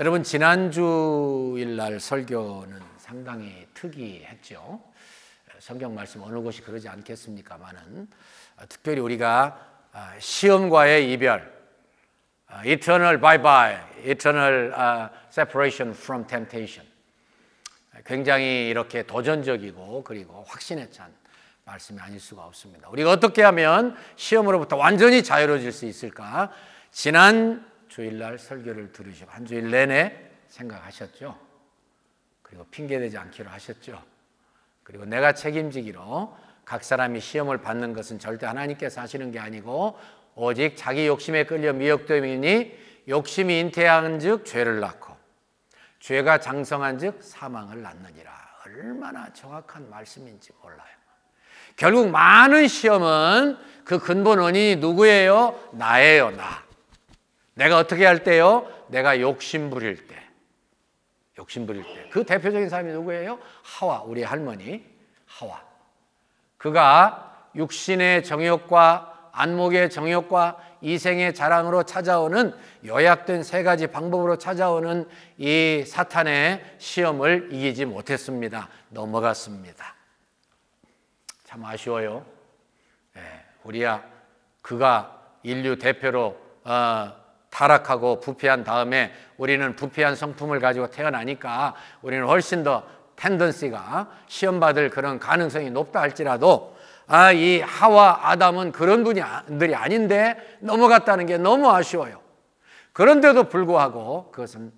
여러분, 지난주일날 설교는 상당히 특이했죠. 성경 말씀 어느 곳이 그러지 않겠습니까마는 특별히 우리가 시험과의 이별, eternal bye-bye, eternal separation from temptation, 굉장히 이렇게 도전적이고 그리고 확신에 찬 말씀이 아닐 수가 없습니다. 우리가 어떻게 하면 시험으로부터 완전히 자유로워질 수 있을까? 지난 주일날 설교를 들으시고 한 주일 내내 생각하셨죠? 그리고 핑계대지 않기로 하셨죠? 그리고 내가 책임지기로 각 사람이 시험을 받는 것은 절대 하나님께서 하시는 게 아니고 오직 자기 욕심에 끌려 미혹되이니 욕심이 잉태한 즉 죄를 낳고 죄가 장성한 즉 사망을 낳느니라. 얼마나 정확한 말씀인지 몰라요. 결국 많은 시험은 그 근본 원인이 누구예요? 나예요. 내가 어떻게 할 때요? 내가 욕심 부릴 때. 그 대표적인 사람이 누구예요? 하와, 우리 할머니 하와. 그가 육신의 정욕과 안목의 정욕과 이생의 자랑으로 찾아오는 요약된 세 가지 방법으로 찾아오는 이 사탄의 시험을 이기지 못했습니다. 넘어갔습니다. 참 아쉬워요. 그가 인류 대표로 타락하고 부패한 다음에 우리는 부패한 성품을 가지고 태어나니까 우리는 훨씬 더 텐던시가 시험받을 그런 가능성이 높다 할지라도 이 하와 아담은 그런 분들이 아닌데 넘어갔다는 게 너무 아쉬워요. 그런데도 불구하고 그것은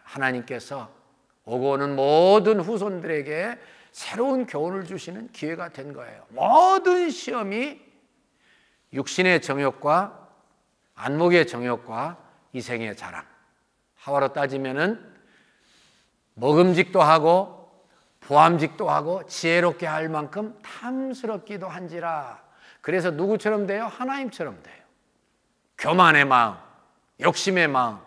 하나님께서 오고 오는 모든 후손들에게 새로운 교훈을 주시는 기회가 된 거예요. 모든 시험이 육신의 정욕과 안목의 정욕과 이생의 자랑. 하와로 따지면은 먹음직도 하고 보암직도 하고 지혜롭게 할 만큼 탐스럽기도 한지라. 그래서 누구처럼 돼요? 하나님처럼 돼요. 교만의 마음, 욕심의 마음,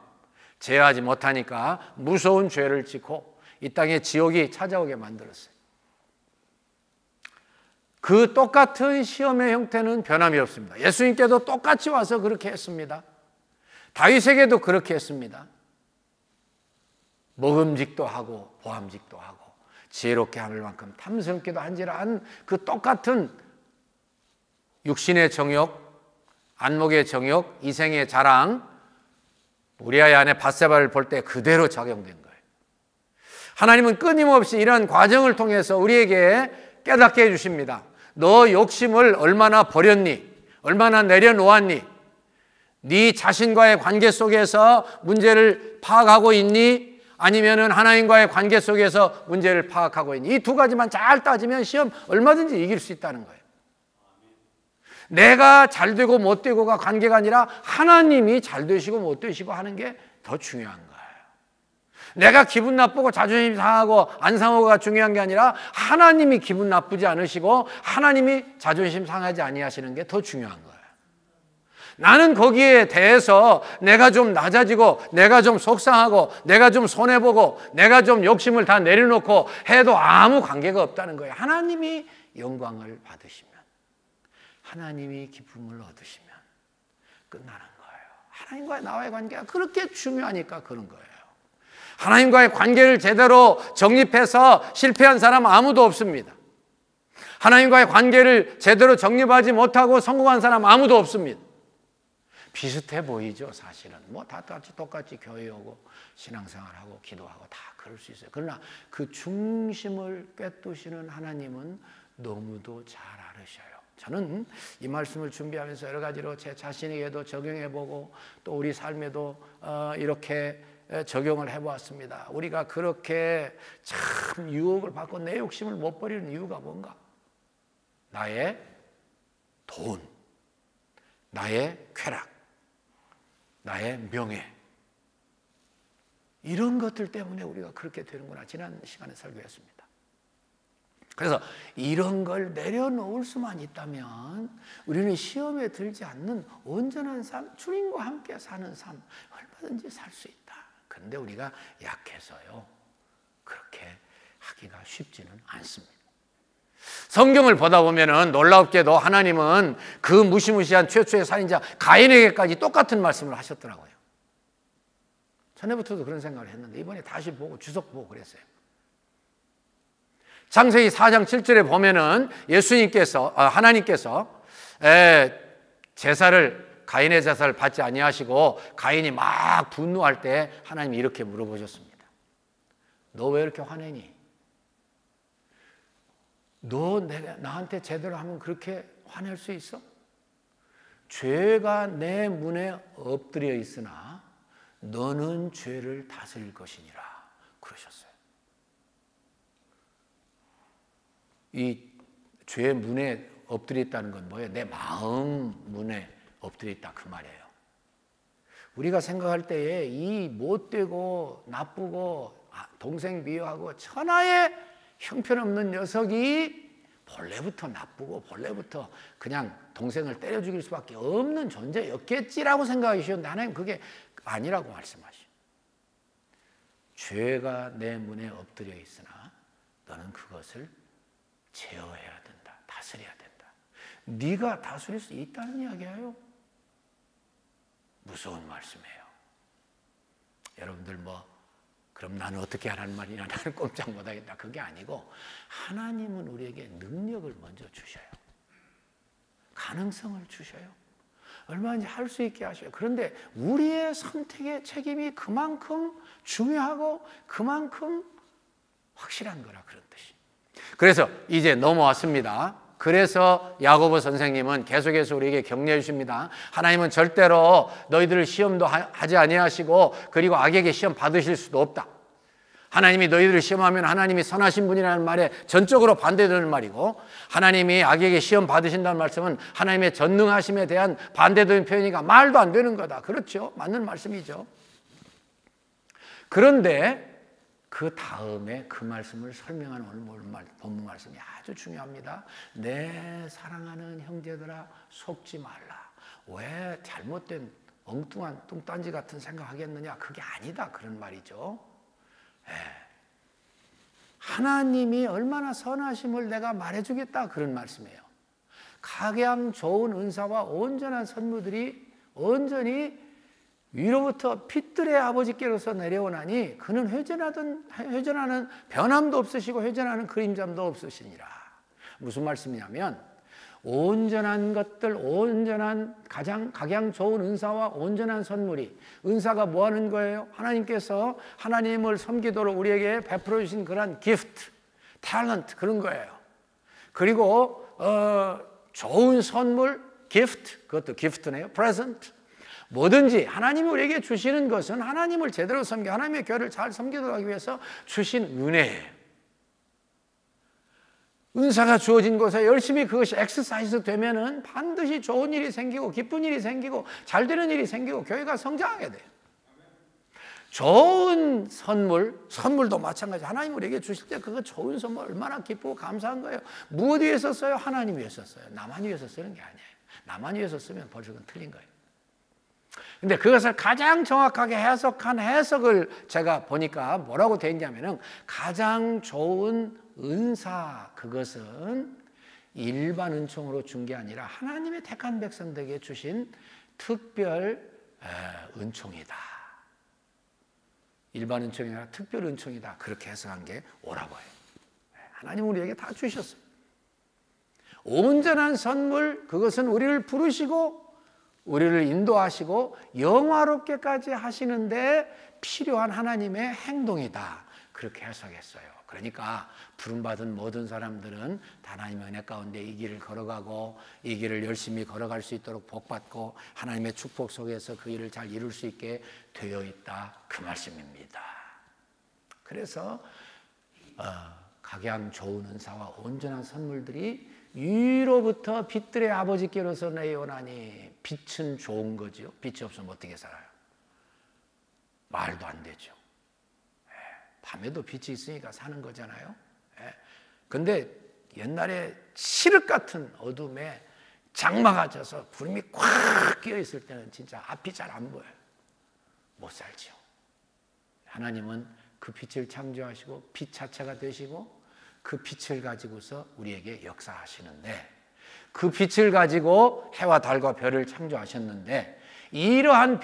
제어하지 못하니까 무서운 죄를 짓고 이 땅에 지옥이 찾아오게 만들었어요. 그 똑같은 시험의 형태는 변함이 없습니다. 예수님께도 똑같이 와서 그렇게 했습니다. 다윗에게도 그렇게 했습니다. 먹음직도 하고 보암직도 하고 지혜롭게 할 만큼 탐스럽기도 한지라 한 그 똑같은 육신의 정욕, 안목의 정욕, 이생의 자랑, 우리아의 아내 밧세바를 볼 때 그대로 적용된 거예요. 하나님은 끊임없이 이러한 과정을 통해서 우리에게 깨닫게 해주십니다. 너 욕심을 얼마나 버렸니? 얼마나 내려놓았니? 네 자신과의 관계 속에서 문제를 파악하고 있니? 아니면은 하나님과의 관계 속에서 문제를 파악하고 있니? 이 두 가지만 잘 따지면 시험 얼마든지 이길 수 있다는 거예요. 내가 잘 되고 못 되고가 관계가 아니라 하나님이 잘 되시고 못 되시고 하는 게 더 중요한 거예요. 내가 기분 나쁘고 자존심 상하고 안 상하고가 중요한 게 아니라 하나님이 기분 나쁘지 않으시고 하나님이 자존심 상하지 아니하시는 게 더 중요한 거예요. 나는 거기에 대해서 내가 좀 낮아지고 내가 좀 속상하고 내가 좀 손해보고 내가 좀 욕심을 다 내려놓고 해도 아무 관계가 없다는 거예요. 하나님이 영광을 받으시면, 하나님이 기쁨을 얻으시면 끝나는 거예요. 하나님과의 나와의 관계가 그렇게 중요하니까 그런 거예요. 하나님과의 관계를 제대로 정립해서 실패한 사람 아무도 없습니다. 하나님과의 관계를 제대로 정립하지 못하고 성공한 사람 아무도 없습니다. 비슷해 보이죠, 사실은. 다 똑같이 교회 오고 신앙생활하고 기도하고 다 그럴 수 있어요. 그러나 그 중심을 꿰뚫으시는 하나님은 너무도 잘 알으셔요. 저는 이 말씀을 준비하면서 여러 가지로 제 자신에게도 적용해보고 또 우리 삶에도 이렇게 적용을 해보았습니다. 우리가 그렇게 참 유혹을 받고 내 욕심을 못 버리는 이유가 뭔가? 나의 돈, 나의 쾌락, 나의 명예, 이런 것들 때문에 우리가 그렇게 되는구나. 지난 시간에 설교했습니다. 그래서 이런 걸 내려놓을 수만 있다면 우리는 시험에 들지 않는 온전한 삶, 주님과 함께 사는 삶 얼마든지 살 수 있다. 그런데 우리가 약해서요, 그렇게 하기가 쉽지는 않습니다. 성경을 보다 보면은 놀랍게도 하나님은 그 무시무시한 최초의 살인자 가인에게까지 똑같은 말씀을 하셨더라고요. 전에부터도 그런 생각을 했는데 이번에 다시 보고 주석 보고 그랬어요. 창세기 4장 7절에 보면은 하나님께서 제사를 가인의 제사를 받지 아니하시고 가인이 막 분노할 때 하나님이 이렇게 물어보셨습니다. 너 왜 이렇게 화내니? 너 나한테 제대로 하면 그렇게 화낼 수 있어? 죄가 내 문에 엎드려 있으나 너는 죄를 다스릴 것이니라 그러셨어요. 이 죄의 문에 엎드려 있다는 건 뭐예요? 내 마음 문에 엎드려 있다 그 말이에요. 우리가 생각할 때에 이 못되고 나쁘고 동생 미워하고 천하의 형편없는 녀석이 본래부터 나쁘고 본래부터 그냥 동생을 때려 죽일 수밖에 없는 존재였겠지라고 생각하시는데 하나님 그게 아니라고 말씀하시죠. 죄가 내 문에 엎드려 있으나 너는 그것을 제어해야 된다. 다스려야 된다. 네가 다스릴 수 있다는 이야기예요. 무서운 말씀이에요. 여러분들 그럼 나는 어떻게 하라는 말이냐, 나는 꼼짝 못하겠다, 그게 아니고 하나님은 우리에게 능력을 먼저 주셔요. 가능성을 주셔요. 얼마든지 할 수 있게 하셔요. 그런데 우리의 선택의 책임이 그만큼 중요하고 그만큼 확실한 거라 그런 뜻이. 그래서 이제 넘어왔습니다. 그래서 야고보 선생님은 계속해서 우리에게 격려해 주십니다. 하나님은 절대로 너희들을 시험도 하지 아니하시고 그리고 악에게 시험 받으실 수도 없다. 하나님이 너희들을 시험하면 하나님이 선하신 분이라는 말에 전적으로 반대되는 말이고, 하나님이 악에게 시험 받으신다는 말씀은 하나님의 전능하심에 대한 반대되는 표현이니까 말도 안 되는 거다. 그렇죠? 맞는 말씀이죠. 그런데 그 다음에 그 말씀을 설명하는 오늘 본문 말씀이 아주 중요합니다. 내 사랑하는 형제들아 속지 말라. 왜 잘못된 엉뚱한 뚱딴지 같은 생각하겠느냐? 그게 아니다 그런 말이죠. 하나님이 얼마나 선하심을 내가 말해주겠다 그런 말씀이에요. 각양 좋은 은사와 온전한 선물들이 온전히 위로부터 빛들의 아버지께로서 내려오나니 그는 회전하는 변함도 없으시고 회전하는 그림자도 없으시니라. 무슨 말씀이냐면 온전한 것들, 온전한 각양 좋은 은사와 온전한 선물이, 은사가 뭐 하는 거예요? 하나님께서 하나님을 섬기도록 우리에게 베풀어 주신 그런 기프트, 탤런트 그런 거예요. 그리고 좋은 선물, 기프트, 그것도 기프트네요. 프레젠트. 뭐든지 하나님이 우리에게 주시는 것은 하나님을 제대로 섬겨 하나님의 교회를 잘 섬기도록 하기 위해서 주신 은혜예요. 은사가 주어진 곳에 열심히 그것이 엑서사이즈 되면은 반드시 좋은 일이 생기고 기쁜 일이 생기고 잘 되는 일이 생기고 교회가 성장하게 돼요. 좋은 선물도 마찬가지. 하나님 우리에게 주실 때 그거 좋은 선물 얼마나 기쁘고 감사한 거예요. 무엇 위해서 써요? 하나님 위해서 써요. 나만 위해서 쓰는 게 아니에요. 나만 위해서 쓰면 벌써 그건 틀린 거예요. 근데 그것을 가장 정확하게 해석한 해석을 제가 보니까 뭐라고 되어 있냐면은 가장 좋은 은사, 그것은 일반 은총으로 준 게 아니라 하나님의 택한 백성들에게 주신 특별 은총이다. 일반 은총이 아니라 특별 은총이다. 그렇게 해석한 게 옳아고 해요. 하나님 우리에게 다 주셨어요. 온전한 선물, 그것은 우리를 부르시고 우리를 인도하시고 영화롭게까지 하시는데 필요한 하나님의 행동이다. 그렇게 해석했어요. 그러니까 부름받은 모든 사람들은 하나님의 은혜 가운데 이 길을 걸어가고 이 길을 열심히 걸어갈 수 있도록 복받고 하나님의 축복 속에서 그 일을 잘 이룰 수 있게 되어 있다. 그 말씀입니다. 그래서 각양 좋은 은사와 온전한 선물들이 위로부터 빛들의 아버지께로서 내려오나니, 빛은 좋은 거죠. 빛이 없으면 어떻게 살아요? 말도 안 되죠. 밤에도 빛이 있으니까 사는 거잖아요. 근데 옛날에 칠흑 같은 어둠에 장마가 져서 구름이 꽉 끼어 있을 때는 진짜 앞이 잘 안 보여요. 못 살죠. 하나님은 그 빛을 창조하시고 빛 자체가 되시고 그 빛을 가지고서 우리에게 역사하시는데, 그 빛을 가지고 해와 달과 별을 창조하셨는데, 이러한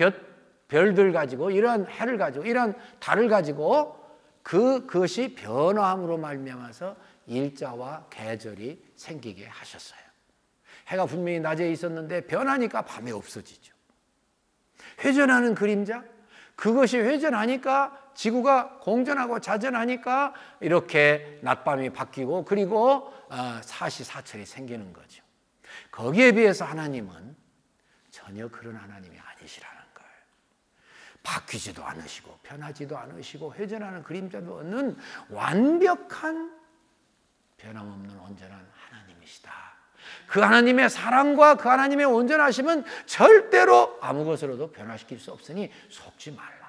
별들 가지고, 이러한 해를 가지고, 이러한 달을 가지고 그것이 변화함으로 말미암아서 일자와 계절이 생기게 하셨어요. 해가 분명히 낮에 있었는데 변하니까 밤에 없어지죠. 회전하는 그림자, 그것이 회전하니까 지구가 공전하고 자전하니까 이렇게 낮밤이 바뀌고, 그리고 사시사철이 생기는 거죠. 거기에 비해서 하나님은 전혀 그런 하나님이 아니시라는 거예요. 바뀌지도 않으시고 변하지도 않으시고 회전하는 그림자도 없는 완벽한 변함없는 온전한 하나님이시다. 그 하나님의 사랑과 그 하나님의 온전하심은 절대로 아무 것으로도 변화시킬 수 없으니 속지 말라.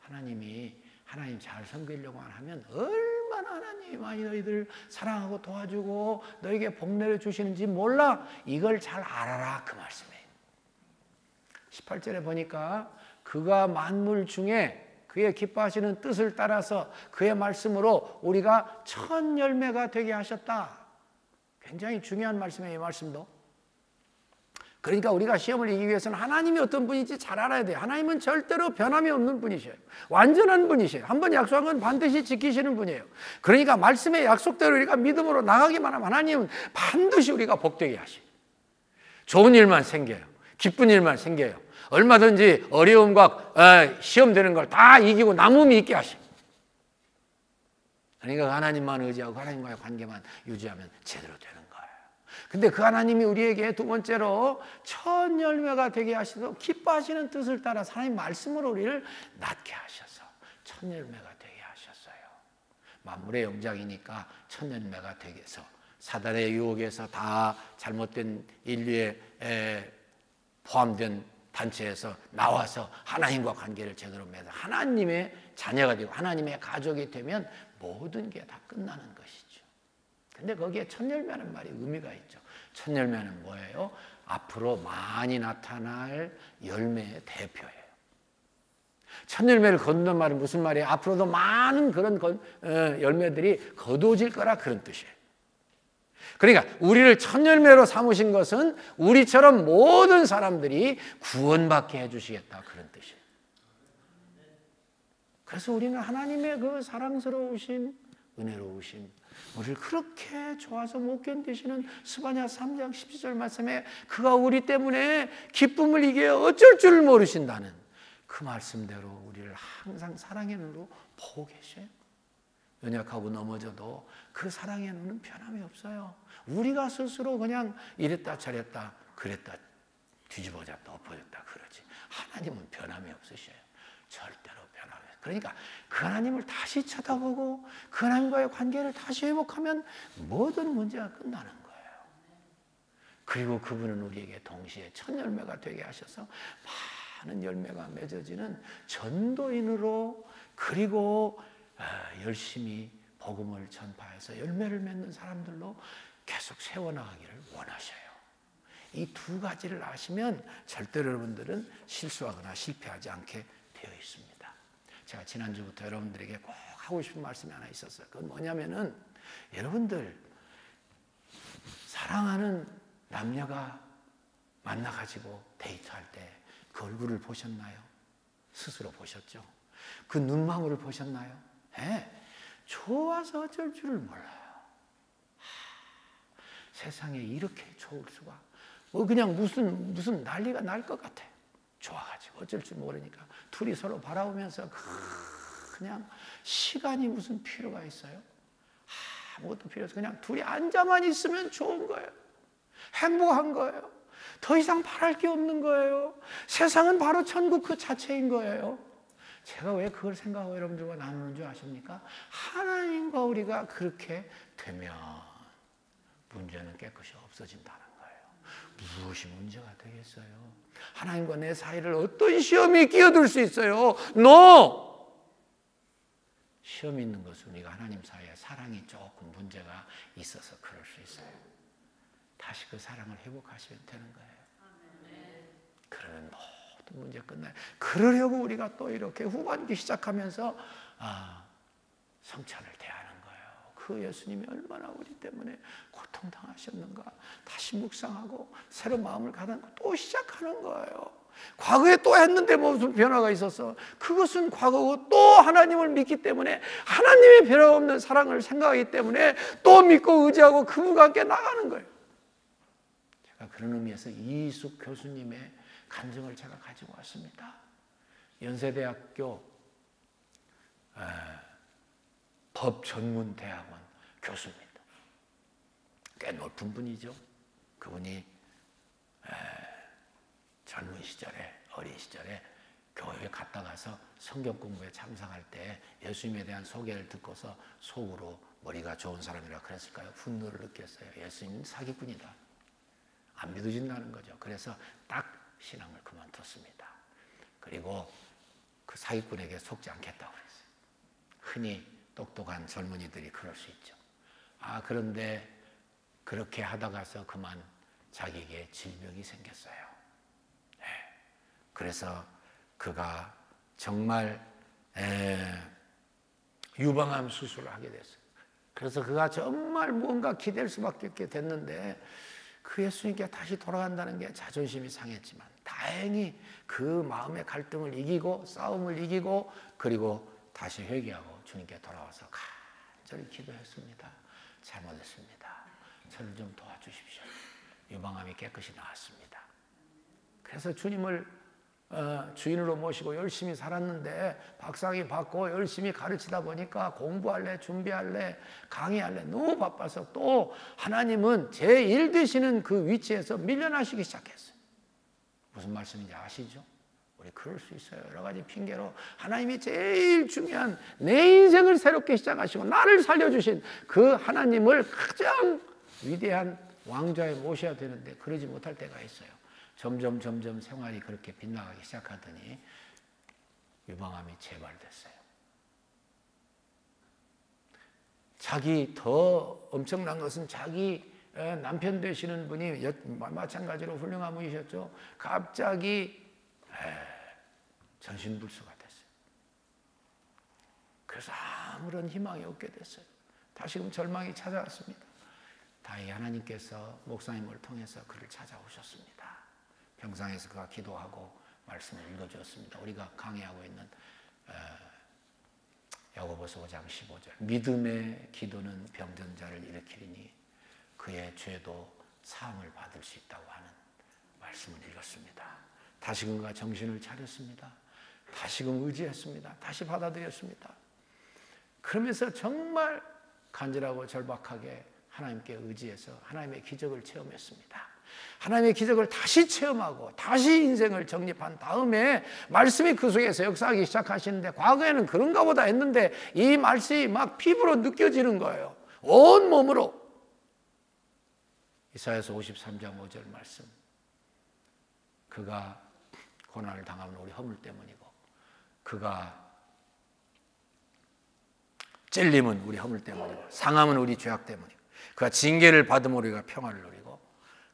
하나님 잘 섬기려고 하면 얼마나 하나님이 많이 너희들 사랑하고 도와주고 너에게 복 내려주시는지 몰라. 이걸 잘 알아라, 그 말씀이에요. 18절에 보니까 그가 만물 중에 그의 기뻐하시는 뜻을 따라서 그의 말씀으로 우리가 첫 열매가 되게 하셨다. 굉장히 중요한 말씀이에요, 이 말씀도. 그러니까 우리가 시험을 이기기 위해서는 하나님이 어떤 분인지 잘 알아야 돼요. 하나님은 절대로 변함이 없는 분이셔요. 완전한 분이셔요. 한번 약속한 건 반드시 지키시는 분이에요. 그러니까 말씀의 약속대로 우리가 믿음으로 나가기만 하면 하나님은 반드시 우리가 복되게 하셔요. 좋은 일만 생겨요. 기쁜 일만 생겨요. 얼마든지 어려움과 시험되는 걸 다 이기고 남음이 있게 하셔요. 그러니까 하나님만 의지하고 하나님과의 관계만 유지하면 제대로 되는 거예요. 근데 그 하나님이 우리에게 두 번째로 첫 열매가 되게 하시고 기뻐하시는 뜻을 따라 하나님 말씀으로 우리를 낳게 하셔서 첫 열매가 되게 하셨어요. 만물의 영장이니까 첫 열매가 되게 해서 사단의 유혹에서 다 잘못된 인류에 포함된 단체에서 나와서 하나님과 관계를 제대로 맺어 하나님의 자녀가 되고 하나님의 가족이 되면 모든 게 다 끝나는 것이죠. 근데 거기에 첫 열매라는 말이 의미가 있죠. 첫 열매는 뭐예요? 앞으로 많이 나타날 열매의 대표예요. 첫 열매를 거둔단 말은 무슨 말이에요? 앞으로도 많은 그런 열매들이 거두어질 거라, 그런 뜻이에요. 그러니까 우리를 첫 열매로 삼으신 것은 우리처럼 모든 사람들이 구원받게 해주시겠다, 그런 뜻이에요. 그래서 우리는 하나님의 그 사랑스러우심, 은혜로우심, 우리를 그렇게 좋아서 못 견디시는 스바냐 3장 17절 말씀에 그가 우리 때문에 기쁨을 이겨 어쩔 줄 모르신다는 그 말씀대로 우리를 항상 사랑의 눈으로 보고 계셔요. 연약하고 넘어져도 그 사랑의 눈은 변함이 없어요. 우리가 스스로 그냥 이랬다 저랬다 그랬다 뒤집어졌다 엎어졌다 그러지, 하나님은 변함이 없으셔요. 절대로 변함이 없어요. 그러니까 그 하나님을 다시 쳐다보고 그 하나님과의 관계를 다시 회복하면 모든 문제가 끝나는 거예요. 그리고 그분은 우리에게 동시에 첫 열매가 되게 하셔서 많은 열매가 맺어지는 전도인으로, 그리고 열심히 복음을 전파해서 열매를 맺는 사람들로 계속 세워나가기를 원하셔요. 이 두 가지를 아시면 절대로 여러분들은 실수하거나 실패하지 않게 되어 있습니다. 제가 지난주부터 여러분들에게 꼭 하고 싶은 말씀이 하나 있었어요. 그건 뭐냐면은, 여러분들 사랑하는 남녀가 만나가지고 데이트할 때 그 얼굴을 보셨나요? 스스로 보셨죠? 그 눈망울을 보셨나요? 네. 좋아서 어쩔 줄을 몰라요. 세상에 이렇게 좋을 수가, 그냥 무슨 난리가 날 것 같아. 좋아가지고 어쩔 줄 모르니까 둘이 서로 바라보면서 그냥 시간이 무슨 필요가 있어요? 아무것도 필요 없어요. 그냥 둘이 앉아만 있으면 좋은 거예요. 행복한 거예요. 더 이상 바랄 게 없는 거예요. 세상은 바로 천국 그 자체인 거예요. 제가 왜 그걸 생각하고 여러분들과 나누는 줄 아십니까? 하나님과 우리가 그렇게 되면 문제는 깨끗이 없어진다는 거예요. 무엇이 문제가 되겠어요? 하나님과 내 사이를 어떤 시험이 끼어들 수 있어요? No! 시험 있는 것은 우리가 하나님 사이에 사랑이 조금 문제가 있어서 그럴 수 있어요. 다시 그 사랑을 회복하시면 되는 거예요. 그러면 모든 문제 끝나요. 그러려고 우리가 또 이렇게 후반기 시작하면서 성찬을 대하는 거예요. 그 예수님이 얼마나 우리 때문에 고통당하셨는가 다시 묵상하고 새로 마음을 가다듬고 또 시작하는 거예요. 과거에 또 했는데 무슨 변화가 있었어? 그것은 과거고 또 하나님을 믿기 때문에 하나님의 변함없는 사랑을 생각하기 때문에 또 믿고 의지하고 그분과 함께 나가는 거예요. 제가 그런 의미에서 이숙 교수님의 간증을 제가 가지고 왔습니다. 연세대학교 법전문대학원 교수입니다. 꽤 높은 분이죠. 그분이 젊은 시절에, 어린 시절에 교회에 갔다 가서 성경 공부에 참석할 때 예수님에 대한 소개를 듣고서 속으로 머리가 좋은 사람이라 그랬을까요? 분노를 느꼈어요. 예수님은 사기꾼이다. 안 믿어진다는 거죠. 그래서 딱 신앙을 그만뒀습니다. 그리고 그 사기꾼에게 속지 않겠다고 그랬어요. 흔히 똑똑한 젊은이들이 그럴 수 있죠. 그런데 그렇게 하다가서 그만 자기에게 질병이 생겼어요. 네. 그래서 그가 정말 유방암 수술을 하게 됐어요. 그래서 그가 정말 무언가 기댈 수밖에 없게 됐는데 그 예수님께 다시 돌아간다는 게 자존심이 상했지만 다행히 그 마음의 갈등을 이기고 싸움을 이기고 그리고 다시 회개하고 주님께 돌아와서 간절히 기도했습니다. 잘못했습니다. 저를 좀 도와주십시오. 유방암이 깨끗이 나았습니다. 그래서 주님을 주인으로 모시고 열심히 살았는데 박사학위 받고 열심히 가르치다 보니까 공부할래 준비할래 강의할래 너무 바빠서 또 하나님은 제1 되시는 그 위치에서 밀려나시기 시작했어요. 무슨 말씀인지 아시죠? 우리 그럴 수 있어요. 여러 가지 핑계로 하나님이 제일 중요한 내 인생을 새롭게 시작하시고 나를 살려주신 그 하나님을 가장 위대한 왕좌에 모셔야 되는데 그러지 못할 때가 있어요. 점점 생활이 그렇게 빗나가기 시작하더니 유방암이 재발됐어요. 자기 더 엄청난 것은 자기 남편 되시는 분이 마찬가지로 훌륭한 분이셨죠. 갑자기 전신불수가 됐어요. 그래서 아무런 희망이 없게 됐어요. 다시금 절망이 찾아왔습니다. 다행히 하나님께서 목사님을 통해서 그를 찾아오셨습니다. 병상에서 그가 기도하고 말씀을 읽어주었습니다. 우리가 강의하고 있는 야고보서 5장 15절 믿음의 기도는 병든 자를 일으키리니 그의 죄도 사함을 받을 수 있다고 하는 말씀을 읽었습니다. 다시금 그가 정신을 차렸습니다. 다시금 의지했습니다. 다시 받아들였습니다. 그러면서 정말 간절하고 절박하게 하나님께 의지해서 하나님의 기적을 체험했습니다. 하나님의 기적을 다시 체험하고 다시 인생을 정립한 다음에 말씀이 그 속에서 역사하기 시작하시는데 과거에는 그런가 보다 했는데 이 말씀이 막 피부로 느껴지는 거예요. 온 몸으로. 이사야서 53장 5절 말씀. 그가 고난을 당하면 우리 허물 때문이고 그가 찔림은 우리 허물 때문이고 상함은 우리 죄악 때문이고 그가 징계를 받음으로 우리가 평화를 누리고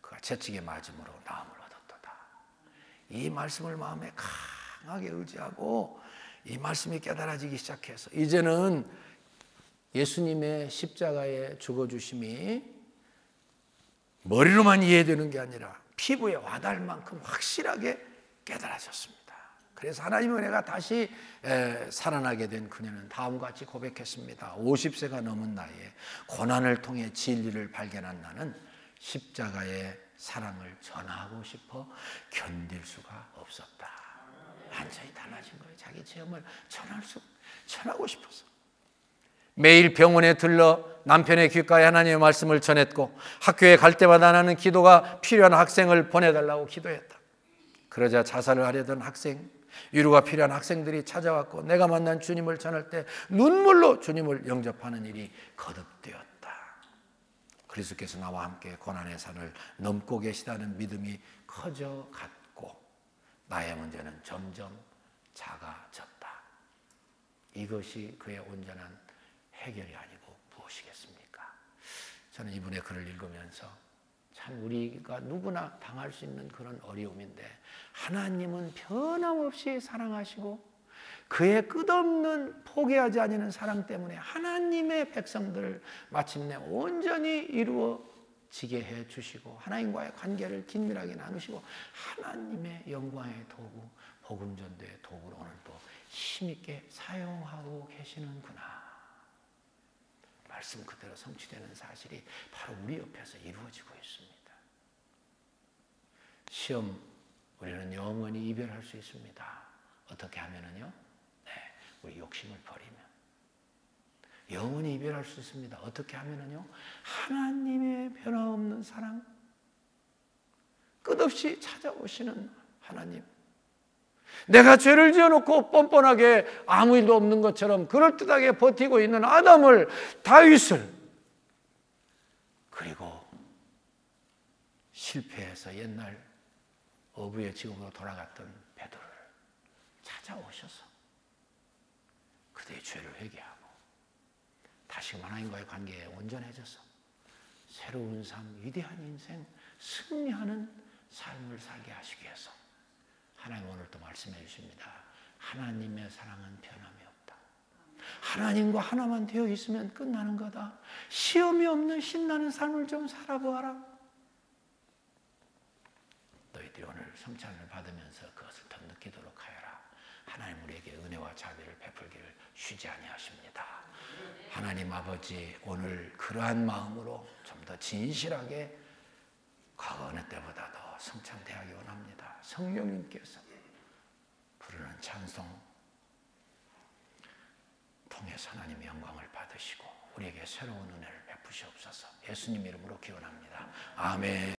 그가 채찍에 맞음으로 나음을 얻었도다. 이 말씀을 마음에 강하게 의지하고 이 말씀이 깨달아지기 시작해서 이제는 예수님의 십자가의 죽어주심이 머리로만 이해되는 게 아니라 피부에 와닿을 만큼 확실하게 깨달아졌습니다. 그래서 하나님의 은혜가 다시 살아나게 된 그녀는 다음과 같이 고백했습니다. 50세가 넘은 나이에 고난을 통해 진리를 발견한 나는 십자가의 사랑을 전하고 싶어 견딜 수가 없었다. 완전히 달라진 거예요. 자기 체험을 전하고 싶어서. 매일 병원에 들러 남편의 귓가에 하나님의 말씀을 전했고 학교에 갈 때마다 나는 기도가 필요한 학생을 보내달라고 기도했다. 그러자 자살을 하려던 학생, 위로가 필요한 학생들이 찾아왔고 내가 만난 주님을 전할 때 눈물로 주님을 영접하는 일이 거듭되었다. 그리스도께서 나와 함께 고난의 산을 넘고 계시다는 믿음이 커져갔고 나의 문제는 점점 작아졌다. 이것이 그의 온전한 해결이 아니고 무엇이겠습니까? 저는 이분의 글을 읽으면서 참 우리가 누구나 당할 수 있는 그런 어려움인데 하나님은 변함없이 사랑하시고 그의 끝없는 포기하지 않는 사랑 때문에 하나님의 백성들을 마침내 온전히 이루어 지게 해 주시고 하나님과의 관계를 긴밀하게 나누시고 하나님의 영광의 도구, 복음 전도의 도구로는 또 힘있게 사용하고 계시는구나. 말씀 그대로 성취되는 사실이 바로 우리 옆에서 이루어지고 있습니다. 시험, 우리는 영원히 이별할 수 있습니다. 어떻게 하면은요? 네, 우리 욕심을 버리면 영원히 이별할 수 있습니다. 어떻게 하면은요? 하나님의 변함없는 사랑, 끝없이 찾아오시는 하나님. 내가 죄를 지어놓고 뻔뻔하게 아무 일도 없는 것처럼 그럴듯하게 버티고 있는 아담을, 다윗을, 그리고 실패해서 옛날 어부의 지옥으로 돌아갔던 베드로를 찾아오셔서 그들의 죄를 회개하고 다시금 하나님과의 관계에 온전해져서 새로운 삶, 위대한 인생, 승리하는 삶을 살게 하시기 위해서 하나님 오늘 또 말씀해 주십니다. 하나님의 사랑은 변함이 없다. 하나님과 하나만 되어 있으면 끝나는 거다. 시험이 없는 신나는 삶을 좀 살아보아라. 너희들이 오늘 성찬을 받으면서 그것을 더 느끼도록 하여라. 하나님 우리에게 은혜와 자비를 베풀기를 쉬지 아니하십니다. 하나님 아버지, 오늘 그러한 마음으로 좀 더 진실하게 그 어느 때보다 더 성찬대하기 원합니다. 성령님께서 부르는 찬송 통해서 하나님의 영광을 받으시고 우리에게 새로운 은혜를 베푸시옵소서. 예수님 이름으로 기원합니다. 아멘.